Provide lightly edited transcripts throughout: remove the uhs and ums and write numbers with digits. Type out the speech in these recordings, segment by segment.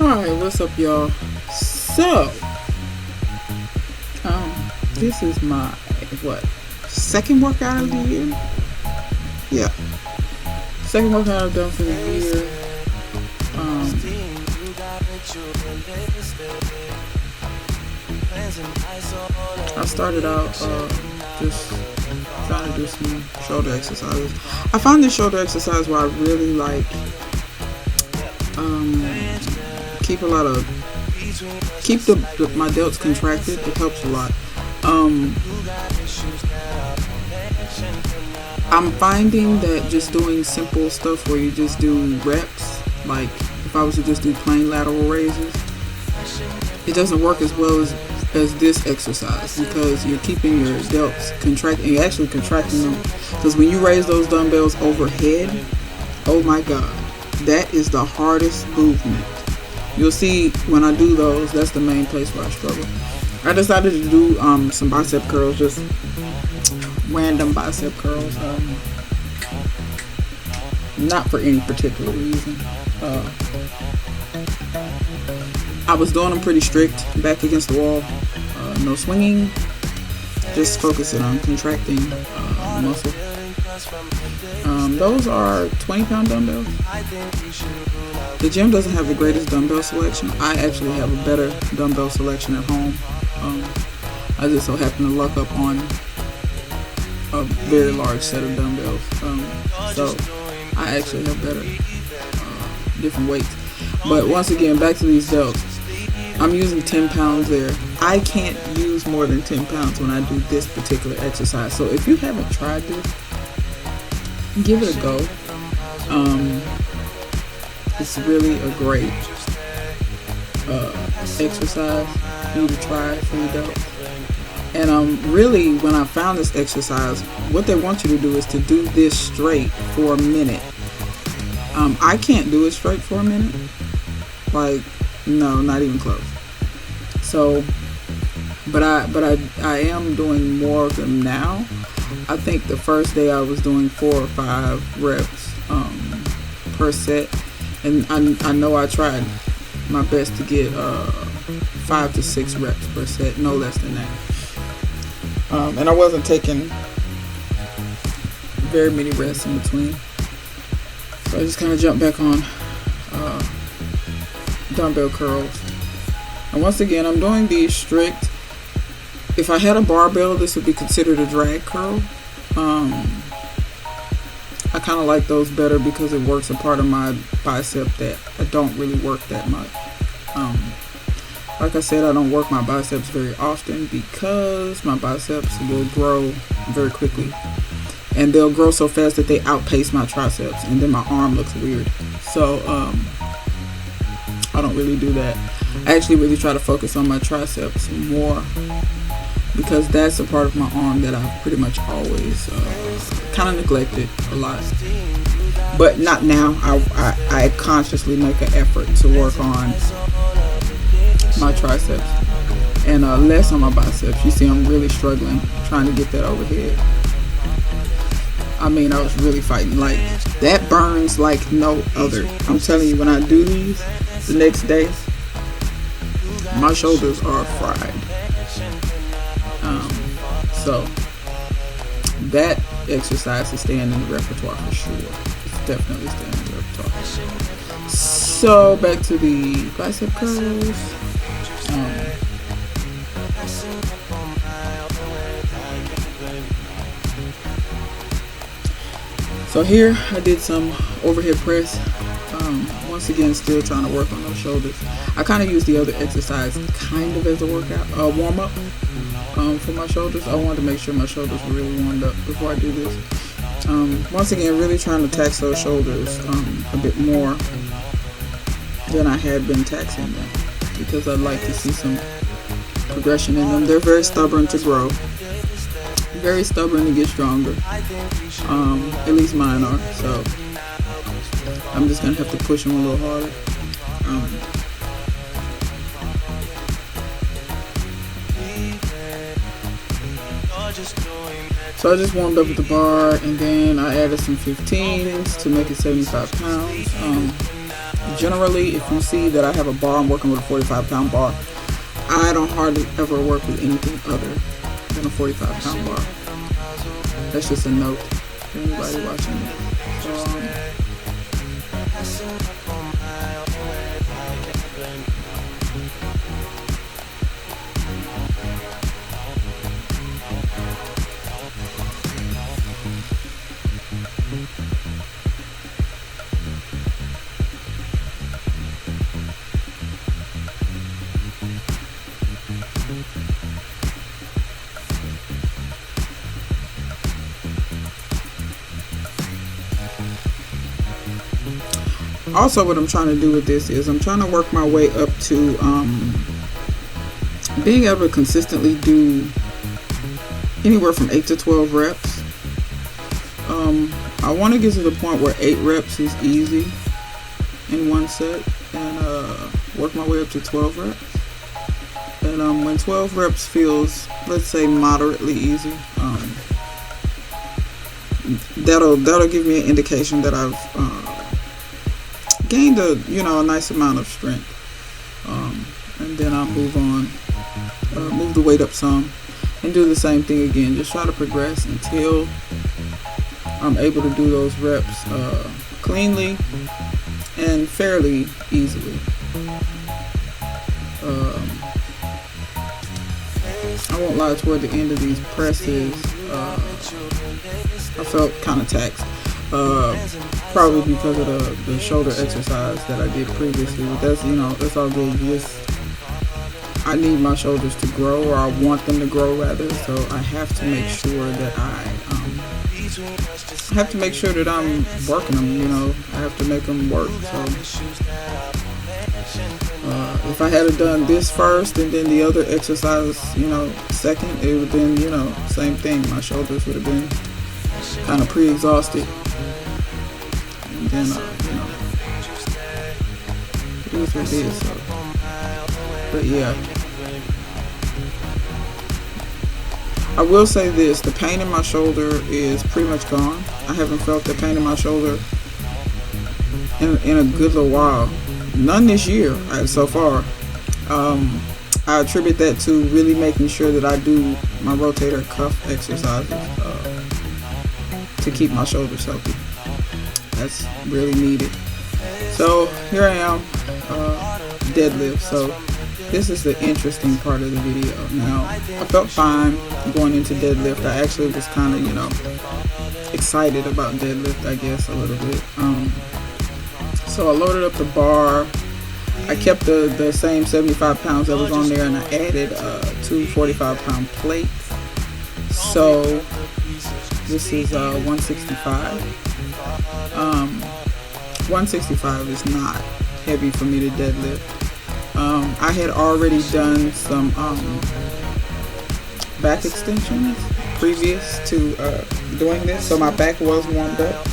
Alright, what's up, y'all? So, this is my, second workout of the year? Yeah. Second workout I've done for the year. I started out just trying to do some shoulder exercises. I found this shoulder exercise where I really like keep my delts contracted. It helps a lot. I'm finding that just doing simple stuff where you just do reps, like if I was to just do plain lateral raises, it doesn't work as well as this exercise because you're keeping your delts contracted and you're actually contracting them. Because when you raise those dumbbells overhead, oh my god, that is the hardest movement. You'll see when I do those, that's the main place where I struggle. I decided to do some bicep curls, just random bicep curls, not for any particular reason. I was doing them pretty strict, back against the wall, no swinging, just focusing on contracting muscle. Those are 20-pound dumbbells. The gym doesn't have the greatest dumbbell selection. I actually have a better dumbbell selection at home. I just so happen to luck up on a very large set of dumbbells. So I actually have better different weights. But once again, back to these delts. I'm using 10 pounds there. I can't use more than 10 pounds when I do this particular exercise. So if you haven't tried this, give it a go. It's really a great exercise for you to try for your delts. And really, when I found this exercise, what they want you to do is to do this straight for a minute. I can't do it straight for a minute. Like, no, not even close. So, but I am doing more of them now. I think the first day I was doing 4 or 5 reps per set, and I know I tried my best to get 5 to 6 reps per set, no less than that. And I wasn't taking very many rests in between, so I just kind of jumped back on dumbbell curls. And once again, I'm doing these strict. If I had a barbell, this would be considered a drag curl. I kind of like those better because it works a part of my bicep that I don't really work that much. Like I said, I don't work my biceps very often because my biceps will grow very quickly. And they'll grow so fast that they outpace my triceps, and then my arm looks weird. So I don't really do that. I actually really try to focus on my triceps more because that's a part of my arm that I've pretty much always kind of neglected a lot. But not now. I consciously make an effort to work on my triceps and less on my biceps. You see, I'm really struggling trying to get that overhead. I mean, I was really fighting. Like, that burns like no other. I'm telling you, when I do these the next day, my shoulders are fried. So that exercise is staying in the repertoire for sure. It's definitely staying in the repertoire. So back to the bicep curls. So here I did some overhead press. Once again, still trying to work on those shoulders. I kind of use the other exercise kind of as a workout, warm up for my shoulders. I wanted to make sure my shoulders were really warmed up before I do this. Once again, really trying to tax those shoulders a bit more than I had been taxing them because I'd like to see some progression in them. They're very stubborn to grow, very stubborn to get stronger. At least mine are. So I'm just gonna have to push them a little harder. So I just warmed up with the bar, and then I added some 15s to make it 75 pounds. Generally, if you see that I have a bar, I'm working with a 45-pound bar. I don't hardly ever work with anything other than a 45-pound bar. That's just a note for anybody watching it. Also, what I'm trying to do with this is I'm trying to work my way up to being able to consistently do anywhere from 8 to 12 reps. I want to get to the point where 8 reps is easy in one set, and work my way up to 12 reps. And when 12 reps feels, let's say, moderately easy, that'll give me an indication that I've gained a nice amount of strength, and then I'll move the weight up some and do the same thing again. Just try to progress until I'm able to do those reps cleanly and fairly easily. I won't lie, toward the end of these presses, I felt kind of taxed. Probably because of the shoulder exercise that I did previously. But that's all good. I need my shoulders to grow, or I want them to grow rather. So I have to make sure that I'm working them. I have to make them work. So if I had done this first and then the other exercise, second, it would have been, same thing. My shoulders would have been kind of pre-exhausted. And then, it is what it is. So. But yeah. I will say this, the pain in my shoulder is pretty much gone. I haven't felt the pain in my shoulder in a good little while. None this year, so far. I attribute that to really making sure that I do my rotator cuff exercises to keep my shoulders healthy. That's really needed. So here I am, deadlift. So this is the interesting part of the video. Now, I felt fine going into deadlift. I actually was kind of, excited about deadlift, I guess, a little bit. So I loaded up the bar. I kept the same 75 pounds that was on there, and I added 2 45-pound plates. So this is 165. 165 is not heavy for me to deadlift. I had already done some back extensions previous to doing this, so my back was warmed up.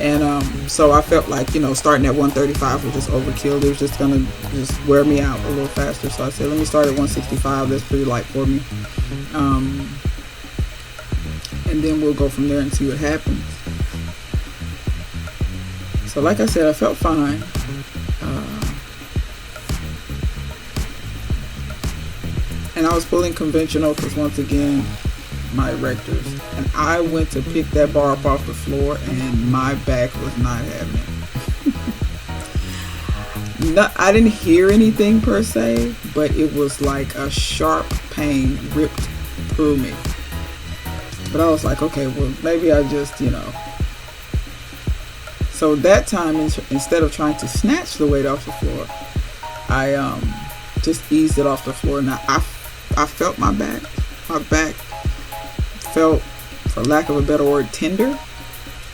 And so I felt like, starting at 135 was just overkill. It was just going to wear me out a little faster. So I said, let me start at 165. That's pretty light for me. And then we'll go from there and see what happens. So like I said, I felt fine. And I was pulling conventional because, once again, my erectors. And I went to pick that bar up off the floor, and my back was not having it. I didn't hear anything per se, but it was like a sharp pain ripped through me. But I was like, okay, well, maybe I just, So that time, instead of trying to snatch the weight off the floor, I just eased it off the floor. Now, I felt my back. My back felt, for lack of a better word, tender.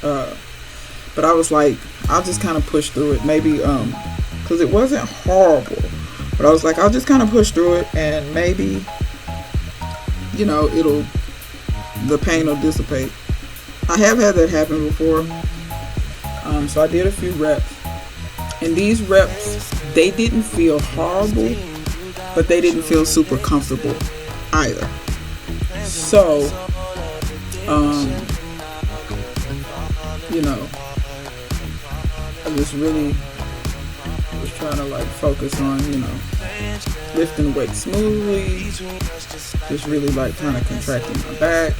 But I was like, I'll just kind of push through it. Maybe, because it wasn't horrible. But I was like, I'll just kind of push through it, and maybe, the pain will dissipate. I have had that happen before. So I did a few reps. And these reps, they didn't feel horrible, but they didn't feel super comfortable either. So Um, you know, I just really was trying to like focus on, you know, lifting weight smoothly, just really like kind of contracting my back,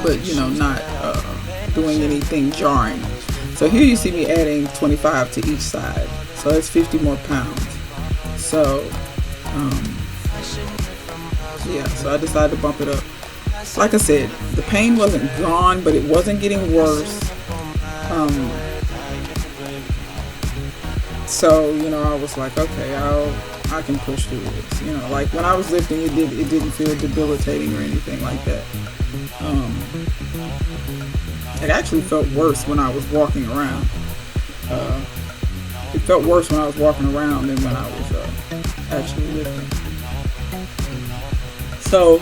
but you know, not doing anything jarring. So here you see me adding 25 to each side, so that's 50 more pounds. So yeah, so I decided to bump it up. Like I said, the pain wasn't gone, but it wasn't getting worse. So you know, I was like, okay, I can push through this. You know, like when I was lifting, it didn't feel debilitating or anything like that. It actually felt worse when I was walking around. It felt worse when I was walking around than when I was actually lifting. So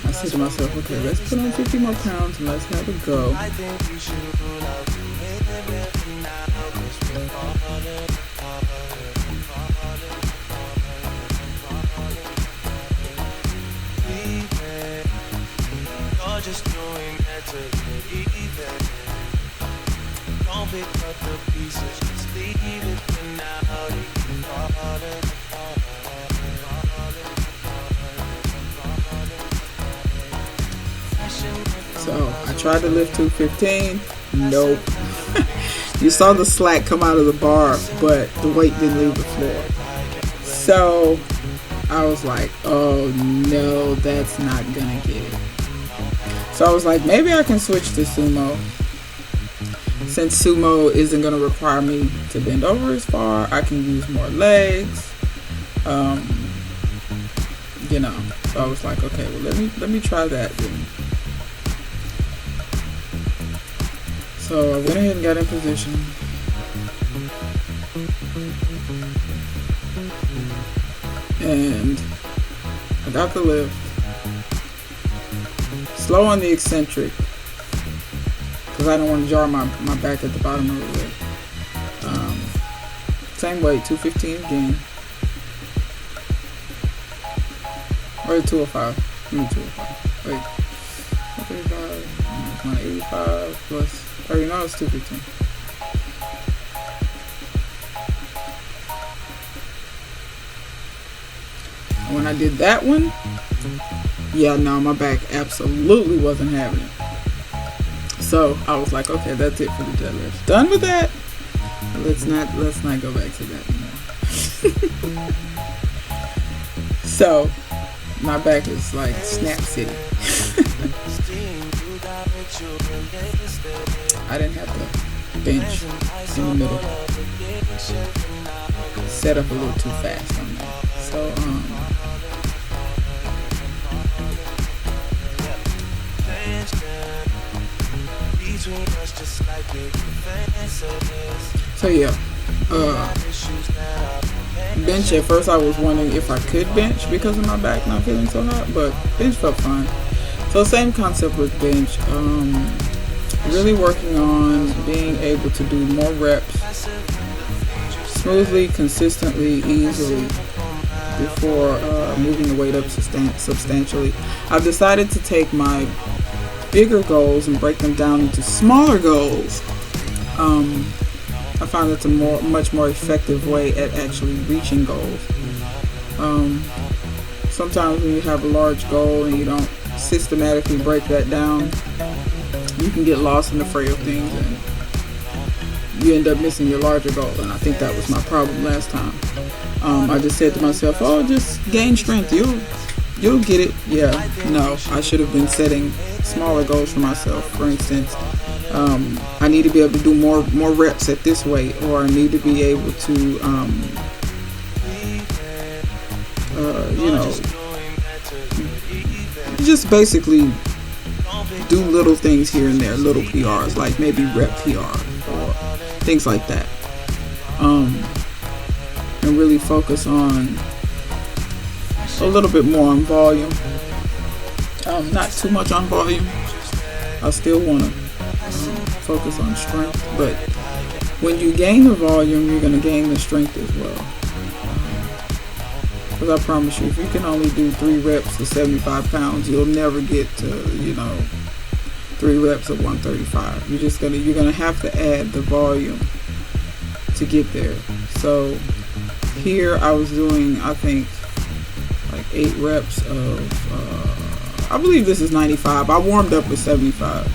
I said to myself, okay, let's put on 50 more pounds and let's have a go. Just doing that to get even. Don't pick up the pieces, just leave it for now. They keep falling apart. So I tried to lift 215. Nope. You saw the slack come out of the bar, but the weight didn't leave the floor. So I was like, oh no, that's not gonna get it. So I was like, maybe I can switch to sumo. Since sumo isn't going to require me to bend over as far, I can use more legs. You know, so I was like, okay, well let me try that then. So I went ahead and got in position. And I got the lift. Slow on the eccentric, because I don't want to jar my back at the bottom of the lift. Same weight, 215 again. Or 205. Give me 205. Wait. 135, 185 plus 30. No, it's 215. And when I did that one, yeah, no, my back absolutely wasn't having it. So I was like, okay, that's it for the deadlift. Done with that. Let's not go back to that anymore. So my back is like snap city. I didn't have to bench in the middle. Set up a little too fast on that. So So yeah, bench at first I was wondering if I could bench because of my back not feeling so hot, but bench felt fine. So same concept with bench, really working on being able to do more reps smoothly, consistently, easily before moving the weight up substantially. I've decided to take my bigger goals and break them down into smaller goals. I find that's a much more effective way at actually reaching goals. Sometimes when you have a large goal and you don't systematically break that down, you can get lost in the fray of things and you end up missing your larger goal. And I think that was my problem last time. I just said to myself, oh, just gain strength. You'll get it. Yeah, no, I should have been setting smaller goals for myself. For instance, I need to be able to do more reps at this weight, or I need to be able to, you know, just basically do little things here and there, little PRs, like maybe rep PR or things like that, and really focus on a little bit more on volume. Not too much on volume. I still want to focus on strength, but when you gain the volume, you're going to gain the strength as well. Because I promise you, if you can only do 3 reps to 75 pounds, you'll never get to, 3 reps of 135. You're gonna have to add the volume to get there. So here I was doing, I think, like 8 reps of, I believe this is 95. I warmed up with 75.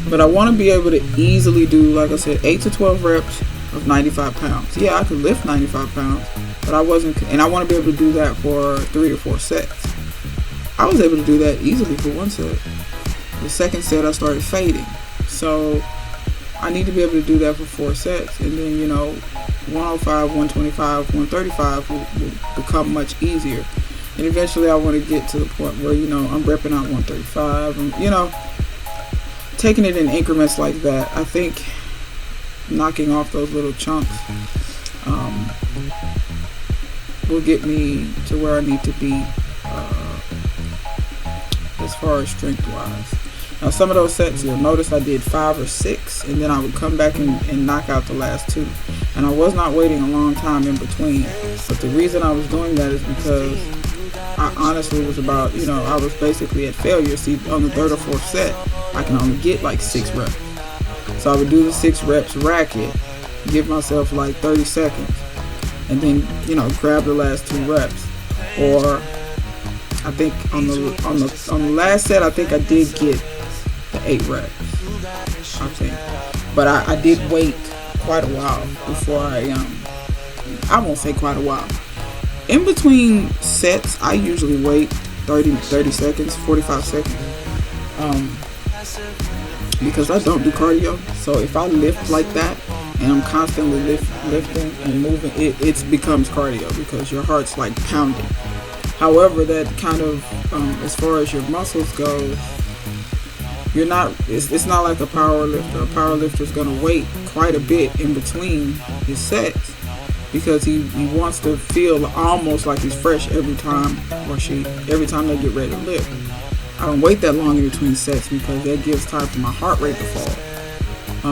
But I want to be able to easily do, like I said, 8 to 12 reps of 95 pounds. Yeah, I could lift 95 pounds, but I wasn't, and I want to be able to do that for 3 to 4 sets. I was able to do that easily for 1 set. The second set I started fading. So I need to be able to do that for 4 sets. And then, 105, 125, 135 will become much easier. And eventually I want to get to the point where, I'm repping out 135 and, taking it in increments like that. I think knocking off those little chunks will get me to where I need to be as far as strength wise. Now some of those sets, you'll notice I did 5 or 6, and then I would come back and knock out the last 2. And I was not waiting a long time in between. But the reason I was doing that is because I honestly was about, I was basically at failure. See, on the 3rd or 4th set, I can only get like 6 reps. So I would do the 6 reps racket, give myself like 30 seconds, and then, grab the last 2 reps. Or I think on the last set, I think I did get the 8 reps, I think. But I did wait quite a while before I won't say quite a while. In between sets, I usually wait 30 seconds, 45 seconds. Because I don't do cardio. So if I lift like that and I'm constantly lifting and moving, it becomes cardio because your heart's like pounding. However, that kind of, as far as your muscles go, it's not like a power lifter. A power lifter is going to wait quite a bit in between his sets because he wants to feel almost like he's fresh every time they get ready to lift. I don't wait that long in between sets because that gives time for my heart rate to fall.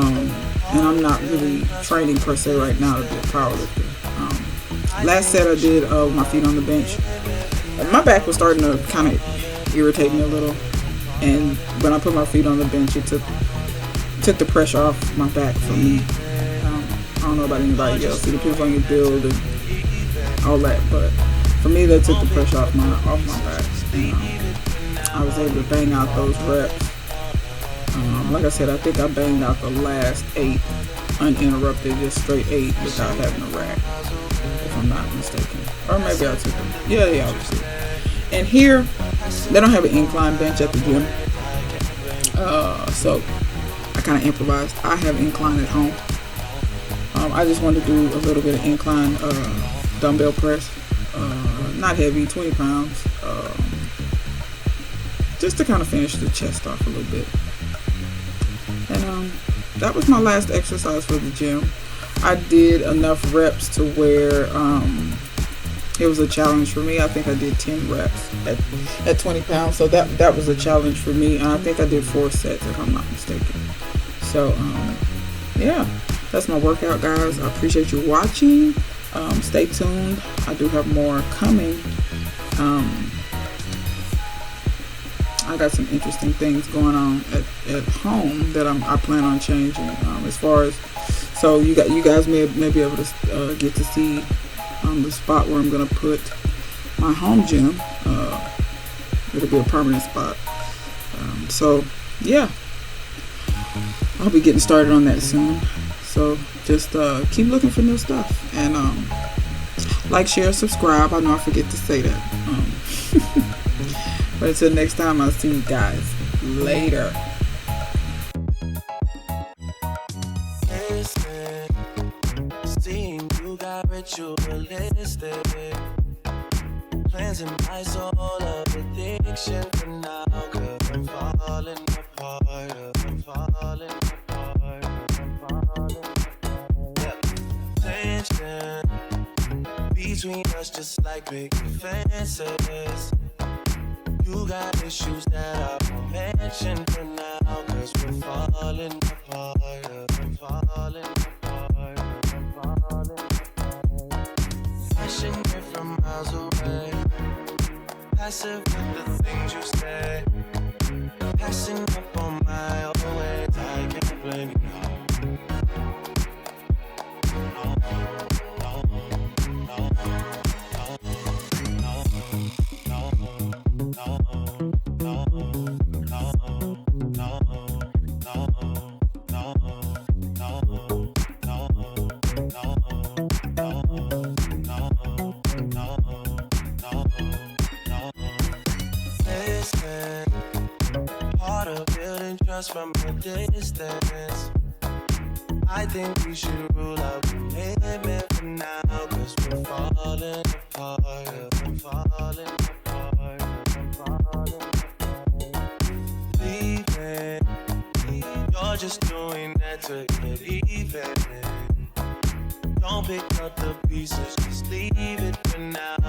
And I'm not really training per se right now to be a power lifter. Last set I did my feet on the bench. My back was starting to kind of irritate me a little. And when I put my feet on the bench, it took the pressure off my back for me. I don't know about anybody else. It depends on your build and all that. But for me, that took the pressure off my back. And I was able to bang out those reps. Like I said, I think I banged out the last 8 uninterrupted, just straight 8 without having a rack, if I'm not mistaken. Or maybe I took them. Yeah, obviously. And here, they don't have an incline bench at the gym. So I kind of improvised. I have incline at home. I just wanted to do a little bit of incline dumbbell press. Not heavy, 20 pounds. Just to kind of finish the chest off a little bit. And that was my last exercise for the gym. I did enough reps to where it was a challenge for me. I think I did 10 reps at 20 pounds. So that was a challenge for me. And I think I did 4 sets if I'm not mistaken. So yeah, that's my workout, guys. I appreciate you watching. Stay tuned. I do have more coming. I got some interesting things going on at home that I plan on changing. As far as, so you guys may be able to get to see the spot where I'm gonna put my home gym. It'll be a permanent spot. So yeah, I'll be getting started on that soon. So just keep looking for new stuff and like, share, subscribe. I know I forget to say that. But until next time, I'll see you guys later. Seeing you got ritualistic plans and ice all of addiction for now. 'Cause I'm falling apart. Tension between us just like big fences. You got issues that I won't mention for now. 'Cause we're falling apart. Passion from my passive with the things you say. Passing up on my own ways, I can't blame you. Listen, part of building trust from a distance. I think we should rule out the limit for now, cause we're falling apart, yeah, we're falling apart, yeah, we're falling apart. Leaving, you're just doing that to get even. Don't pick up the pieces, just leave it for now.